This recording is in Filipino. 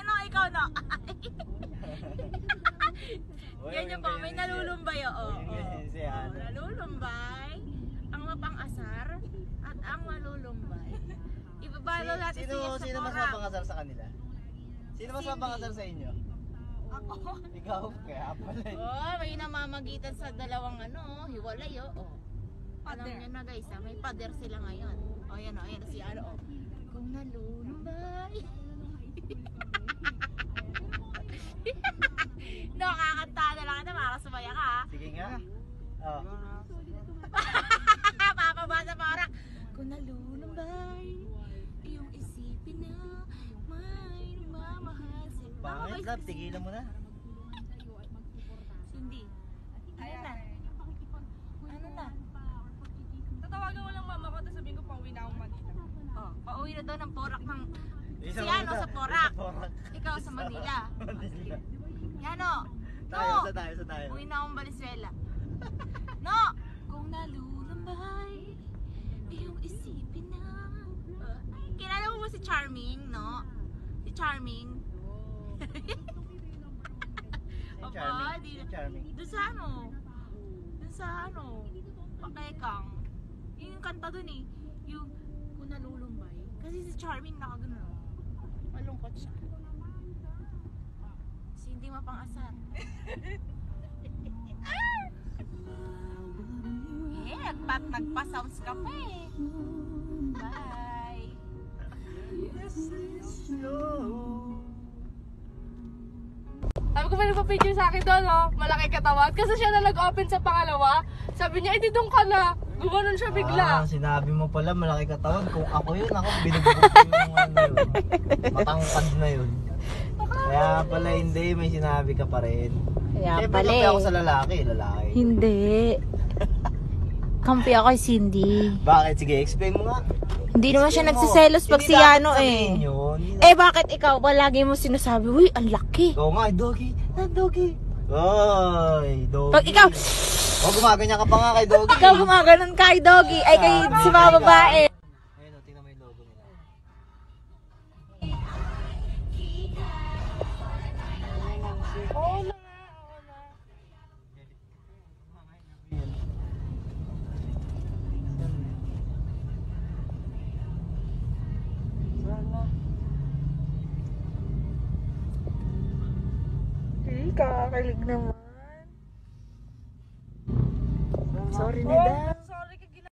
No, ikaw no. Ganyan po, may nalulumbay oo. Nalulumbay, ang mapang-asar, at ang malulumbay. Ibabalo natin Sino mas mapang-asar sa kanila? Sino mas mapang-asar sa inyo? Ako. Ikaw, kaya pala eh. Oh, may namamagitan sa dalawang hiwalay oh. Alam niyo na guys, may pader sila ngayon. Oh, yan si oh. Kung nalulumbay. No, kakanta na lang ito, makakasumaya ka ha. Sige nga. Oh. Papabasa pa orak. Kung nalulumbay, iyong isipin na may mamahal si Pangit love, tigilan mo na. Cindy. Ano na? Ano na? Tatawagan ko lang mama ko, tapos sabihin ko pauwi na akong Manila. Oh, pauwi na daw ng Porac ng Isa si mo ano na. sa Porac. Sa Porac. Ikaw sa Manila. Manila. Yan o. Tayo, sa tayo. Uwi na akong Valenzuela. No! Kung nalulumbay, iyong isipin na. Kilala mo ba si Charming, no? Si Charming. Charming. Doon sa Pakekang. Yung kanta doon eh. Yung kung nalulumbay. Kasi si Charming nakagano. Malungkot siya. Si hindi mapang-asar. Nagpa-sounds ka pa eh. Bye. Sabi ko may nagpa-picture sa akin doon, oh. Malaki katawan. Kasi siya na nag-open sa pangalawa. Sabi niya, edi doon ka na. Gumanon siya bigla. Sinabi mo pala, malaki katawan. Kung ako yun, binubuko yung yun. Matangkad na yun. Kaya pala hindi, may sinabi ka pa rin. Kaya Siyempre, pala kampi ako sa lalaki. Hindi. Kampi ako kay Cindy. Bakit? Sige, explain mo nga. Hindi naman siya Explain mo. nagsiselos pag Hindi si dapat Yano sabihin eh. yun. Eh bakit ikaw palagi mo sinasabi, uy, ang laki. Ikaw nga, doggy. Doggy. Oy, doggy. Pag ikaw, gumaganyan ka pa nga kay doggy. ikaw gumaganon kay Doggy, ay kay si mga babae. Ayun o, tingnan mo yung logo nila. Oo na. Kakakilig naman. Sorry na daw.